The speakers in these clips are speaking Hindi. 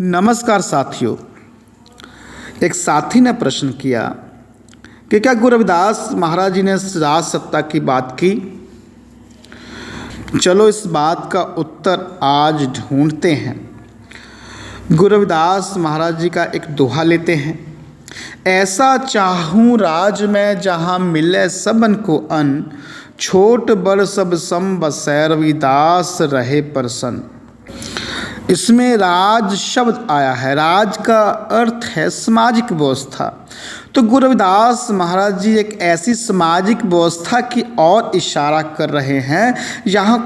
नमस्कार साथियों। एक साथी ने प्रश्न किया कि क्या गुरु रविदास महाराज जी ने राज सत्ता की बात की। चलो इस बात का उत्तर आज ढूंढते हैं। गुरु रविदास महाराज जी का एक दोहा लेते हैं। ऐसा चाहूँ राज में जहाँ मिले सबन को अन्न, छोट बड़ सब सम बसै रविदास रहे प्रसन्न। इसमें राज शब्द आया है। राज का अर्थ है सामाजिक व्यवस्था। तो गुरु रविदास महाराज जी एक ऐसी सामाजिक व्यवस्था की ओर इशारा कर रहे हैं यहाँ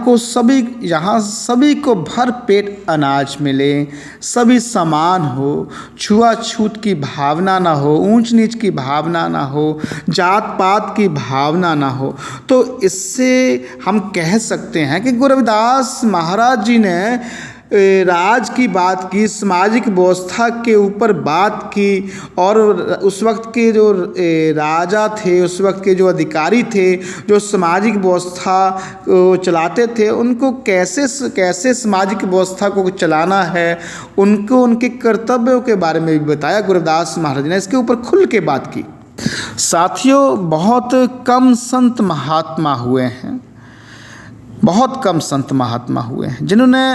सभी को भर पेट अनाज मिले, सभी समान हो, छुआछूत की भावना ना हो, ऊंच नीच की भावना ना हो, जात पात की भावना ना हो। तो इससे हम कह सकते हैं कि गुरु रविदास महाराज जी ने राज की बात की, सामाजिक व्यवस्था के ऊपर बात की, और उस वक्त के जो राजा थे, उस वक्त के जो अधिकारी थे, जो सामाजिक व्यवस्था चलाते थे, उनको कैसे सामाजिक व्यवस्था को चलाना है, उनको उनके कर्तव्यों के बारे में भी बताया गुरु रविदास महाराज ने। इसके ऊपर खुल के बात की। साथियों, बहुत कम संत महात्मा हुए हैं, बहुत कम संत महात्मा हुए हैं जिन्होंने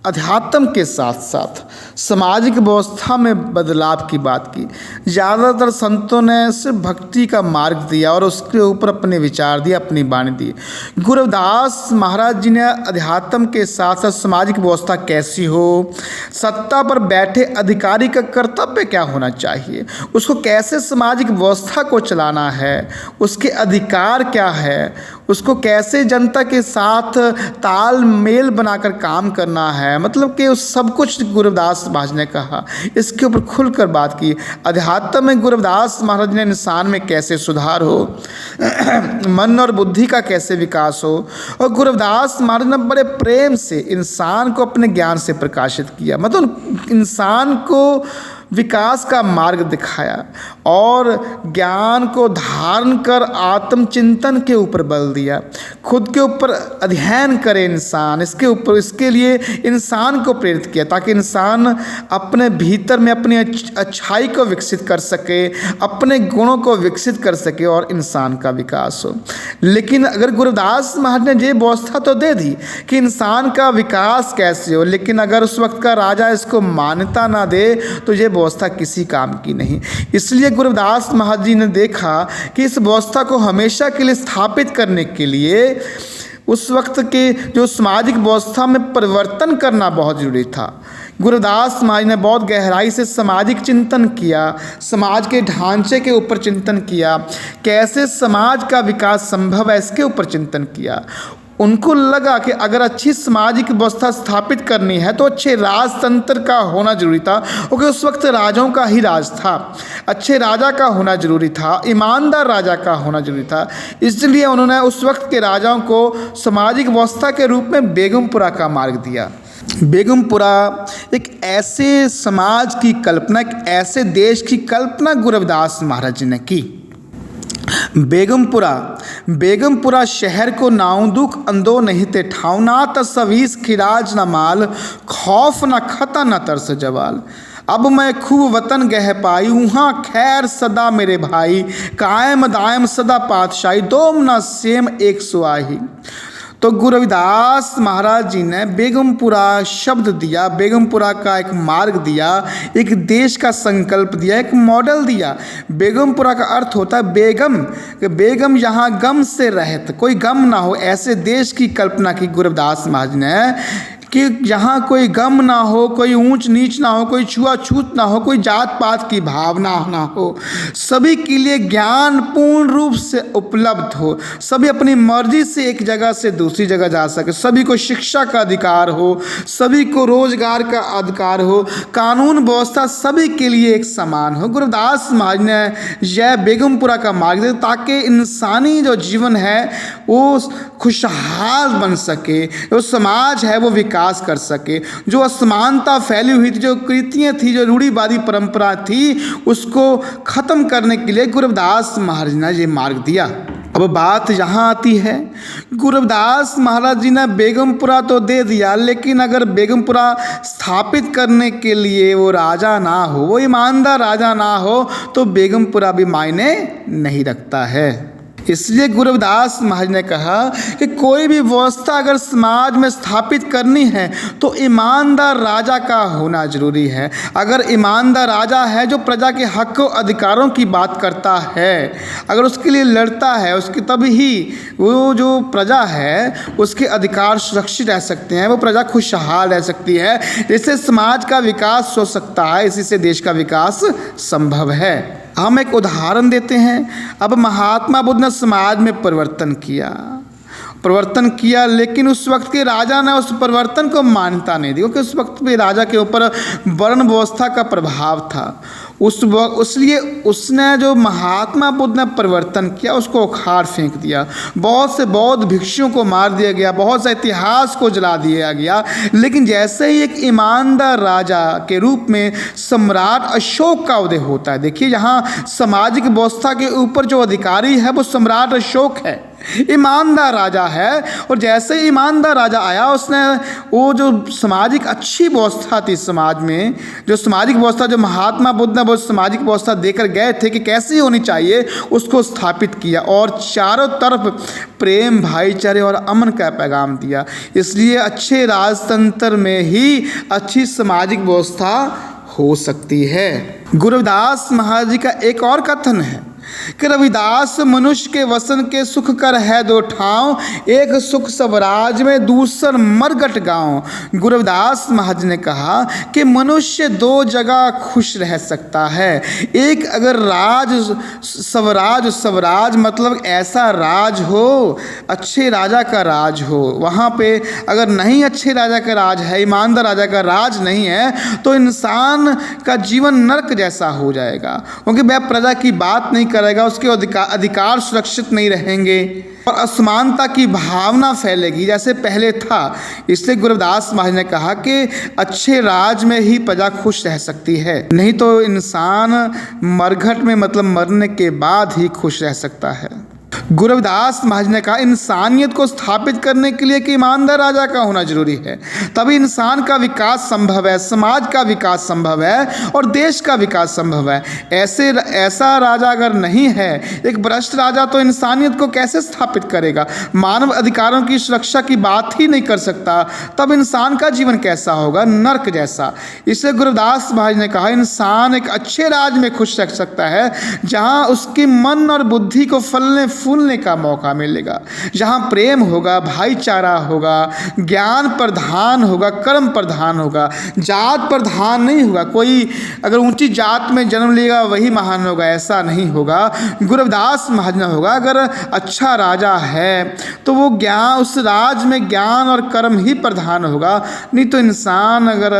अध्यात्म के साथ साथ सामाजिक व्यवस्था में बदलाव की बात की। ज़्यादातर संतों ने सिर्फ भक्ति का मार्ग दिया और उसके ऊपर अपने विचार दिए, अपनी वाणी दी। गुरु रविदास महाराज जी ने अध्यात्म के साथ साथ सामाजिक व्यवस्था कैसी हो, सत्ता पर बैठे अधिकारी का कर्तव्य क्या होना चाहिए, उसको कैसे सामाजिक व्यवस्था को चलाना है, उसके अधिकार क्या है, उसको कैसे जनता के साथ तालमेल बनाकर काम करना है, मतलब कि उस सब कुछ गुरु रविदास महाराज ने कहा। इसके ऊपर खुलकर बात की। अध्यात्म में गुरु रविदास महाराज ने इंसान में कैसे सुधार हो, मन और बुद्धि का कैसे विकास हो, और गुरु रविदास महाराज ने बड़े प्रेम से इंसान को अपने ज्ञान से प्रकाशित किया, मतलब इंसान को विकास का मार्ग दिखाया और ज्ञान को धारण कर आत्मचिंतन के ऊपर बल दिया। खुद के ऊपर अध्ययन करे इंसान, इसके लिए इंसान को प्रेरित किया ताकि इंसान अपने भीतर में अपनी अच्छाई को विकसित कर सके, अपने गुणों को विकसित कर सके और इंसान का विकास हो। लेकिन अगर गुरु रविदास महाराज ने ये व्यवस्था तो दे दी कि इंसान का विकास कैसे हो, लेकिन अगर उस वक्त का राजा इसको मान्यता ना दे तो ये व्यवस्था किसी काम की नहीं। इसलिए गुरु रविदास महाराज जी ने देखा कि इस व्यवस्था को हमेशा के लिए स्थापित करने के लिए उस वक्त के जो सामाजिक व्यवस्था में परिवर्तन करना बहुत जरूरी था। गुरु रविदास महाराज ने बहुत गहराई से सामाजिक चिंतन किया, समाज के ढांचे के ऊपर चिंतन किया, कैसे समाज का विकास संभव है इसके ऊपर चिंतन किया। उनको लगा कि अगर अच्छी सामाजिक व्यवस्था स्थापित करनी है तो अच्छे राजतंत्र का होना जरूरी था, क्योंकि उस वक्त राजाओं का ही राज था। अच्छे राजा का होना जरूरी था, ईमानदार राजा का होना जरूरी था। इसलिए उन्होंने उस वक्त के राजाओं को सामाजिक व्यवस्था के रूप में बेगमपुरा का मार्ग दिया। बेगमपुरा एक ऐसे समाज की कल्पना, एक ऐसे देश की कल्पना गुरु रविदास महाराज जी ने की। बेगमपुरा शहर को नाउ दुख अंदो नहीं ते ठाव, ना तस्वीस खिराज न माल, खौफ न खता न तरस जवाल। अब मैं खूब वतन गह पाई, वहाँ खैर सदा मेरे भाई, कायम दायम सदा पातशाही, दोम न सेम एक सुआही। तो गुरु रविदास महाराज जी ने बेगमपुरा शब्द दिया, बेगमपुरा का एक मार्ग दिया, एक देश का संकल्प दिया, एक मॉडल दिया। बेगमपुरा का अर्थ होता है बेगम, बेगम यहाँ गम से रहत, कोई गम ना हो, ऐसे देश की कल्पना की गुरु रविदास महाराज ने कि यहाँ कोई गम ना हो, कोई ऊंच नीच ना हो, कोई छुआछूत ना हो, कोई जात पात की भावना ना हो, सभी के लिए ज्ञान पूर्ण रूप से उपलब्ध हो, सभी अपनी मर्जी से एक जगह से दूसरी जगह जा सके, सभी को शिक्षा का अधिकार हो, सभी को रोजगार का अधिकार हो, कानून व्यवस्था सभी के लिए एक समान हो। गुरु रविदास महाराज ने यह बेगमपुरा का मार्ग दिया ताकि इंसानी जो जीवन है वो खुशहाल बन सके, जो समाज है वो विकास कर सके, जो असमानता फैली हुई थी, जो कृतियाँ थी, जो रूढ़िवादी परंपरा थी, उसको खत्म करने के लिए गुरु रविदास महाराज ने ये मार्ग दिया। अब बात यहाँ आती है, गुरु रविदास महाराज जी ने बेगमपुरा तो दे दिया, लेकिन अगर बेगमपुरा स्थापित करने के लिए वो राजा ना हो, वो ईमानदार राजा ना हो, तो बेगमपुरा भी मायने नहीं रखता है। इसलिए गुरु रविदास महाराज ने कहा कि कोई भी व्यवस्था अगर समाज में स्थापित करनी है तो ईमानदार राजा का होना जरूरी है। अगर ईमानदार राजा है जो प्रजा के हक और अधिकारों की बात करता है, अगर उसके लिए लड़ता है, उसकी तभी वो जो प्रजा है उसके अधिकार सुरक्षित रह सकते हैं, वो प्रजा खुशहाल रह सकती है, जिससे समाज का विकास हो सकता है, इसी से देश का विकास संभव है। हम एक उदाहरण देते हैं। अब महात्मा बुद्ध ने समाज में परिवर्तन किया, लेकिन उस वक्त के राजा ने उस परिवर्तन को मान्यता नहीं दी, क्योंकि उस वक्त पे राजा के ऊपर वर्ण व्यवस्था का प्रभाव था। इसलिए उसने जो महात्मा बुद्ध ने परिवर्तन किया उसको उखाड़ फेंक दिया। बहुत से बौद्ध भिक्षुओं को मार दिया गया, बहुत से इतिहास को जला दिया गया। लेकिन जैसे ही एक ईमानदार राजा के रूप में सम्राट अशोक का उदय होता है, देखिए यहाँ सामाजिक व्यवस्था के ऊपर जो अधिकारी है वो सम्राट अशोक है, ईमानदार राजा है। और जैसे ही ईमानदार राजा आया, उसने वो जो सामाजिक अच्छी व्यवस्था थी समाज में, जो सामाजिक व्यवस्था जो महात्मा बुद्ध ने वो सामाजिक व्यवस्था देकर गए थे कि कैसी होनी चाहिए, उसको स्थापित किया और चारों तरफ प्रेम, भाईचारे और अमन का पैगाम दिया। इसलिए अच्छे राजतंत्र में ही अच्छी सामाजिक व्यवस्था हो सकती है। गुरु रविदास महाराज जी का एक और कथन है कि रविदास मनुष्य के वसन के सुख कर है दो ठाव, एक सुख स्वराज में दूसर मरगट गाँव। गुरु रविदास महाराज ने कहा कि मनुष्य दो जगह खुश रह सकता है। एक अगर स्वराज मतलब ऐसा राज हो, अच्छे राजा का राज हो, वहाँ पे अगर नहीं अच्छे राजा का राज है, ईमानदार राजा का राज नहीं है, तो इंसान का जीवन नरक जैसा हो जाएगा, क्योंकि वह प्रजा की बात नहीं करेगा, उसके अधिकार सुरक्षित नहीं रहेंगे और असमानता की भावना फैलेगी जैसे पहले था। इसलिए गुरु रविदास महाराज ने कहा कि अच्छे राज में ही प्रजा खुश रह सकती है, नहीं तो इंसान मरघट में मतलब मरने के बाद ही खुश रह सकता है। गुरु रविदास महाराज ने कहा इंसानियत को स्थापित करने के लिए कि ईमानदार राजा का होना जरूरी है, तभी इंसान का विकास संभव है, समाज का विकास संभव है और देश का विकास संभव है। ऐसा राजा अगर नहीं है, एक भ्रष्ट राजा, तो इंसानियत को कैसे स्थापित करेगा, मानव अधिकारों की सुरक्षा की बात ही नहीं कर सकता, तब इंसान का जीवन कैसा होगा, नर्क जैसा। इसलिए गुरु रविदास महाराज ने कहा इंसान एक अच्छे राज में खुश रह सकता है जहाँ उसके मन और बुद्धि को फूलने का मौका मिलेगा, जहाँ प्रेम होगा, भाईचारा होगा, ज्ञान प्रधान होगा, कर्म प्रधान होगा, जात प्रधान नहीं होगा। कोई अगर ऊंची जात में जन्म लेगा वही महान होगा, ऐसा नहीं होगा। गुरु रविदास महाराज होगा अगर अच्छा राजा है तो वो ज्ञान, उस राज में ज्ञान और कर्म ही प्रधान होगा, नहीं तो इंसान अगर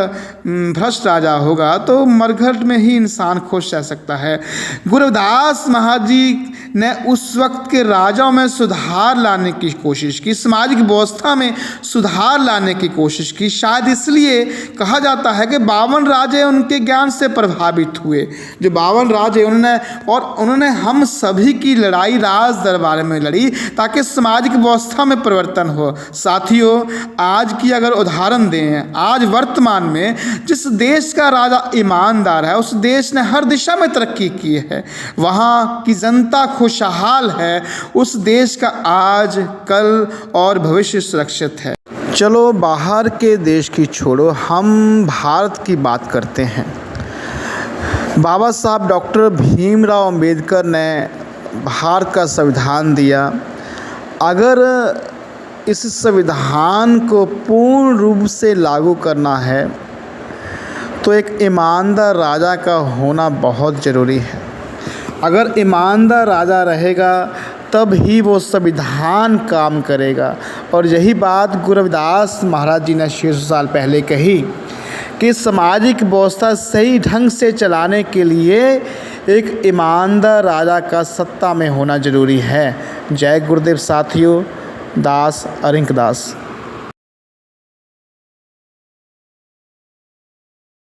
भ्रष्ट राजा होगा तो मरघट में ही इंसान खुश रह सकता है। गुरु रविदास महाराज जी ने उस वक्त के राजाओं में सुधार लाने की कोशिश की, सामाजिक व्यवस्था में सुधार लाने की कोशिश की। शायद इसलिए कहा जाता है कि 52 राजे उनके ज्ञान से प्रभावित हुए। जो 52 राजे उन्होंने हम सभी की लड़ाई राज दरबार में लड़ी ताकि सामाजिक व्यवस्था में परिवर्तन हो। साथियों, आज की अगर उदाहरण दें, आज वर्तमान में जिस देश का राजा ईमानदार है उस देश ने हर दिशा में तरक्की की है, वहाँ की जनता खुशहाल है, उस देश का आज, कल और भविष्य सुरक्षित है। चलो बाहर के देश की छोड़ो, हम भारत की बात करते हैं। बाबा साहब डॉक्टर भीमराव अंबेडकर ने भारत का संविधान दिया। अगर इस संविधान को पूर्ण रूप से लागू करना है तो एक ईमानदार राजा का होना बहुत ज़रूरी है। अगर ईमानदार राजा रहेगा तब ही वो संविधान काम करेगा। और यही बात गुरु रविदास महाराज जी ने 600 साल पहले कही कि सामाजिक व्यवस्था सही ढंग से चलाने के लिए एक ईमानदार राजा का सत्ता में होना जरूरी है। जय गुरुदेव साथियों। दास अरिंक दास।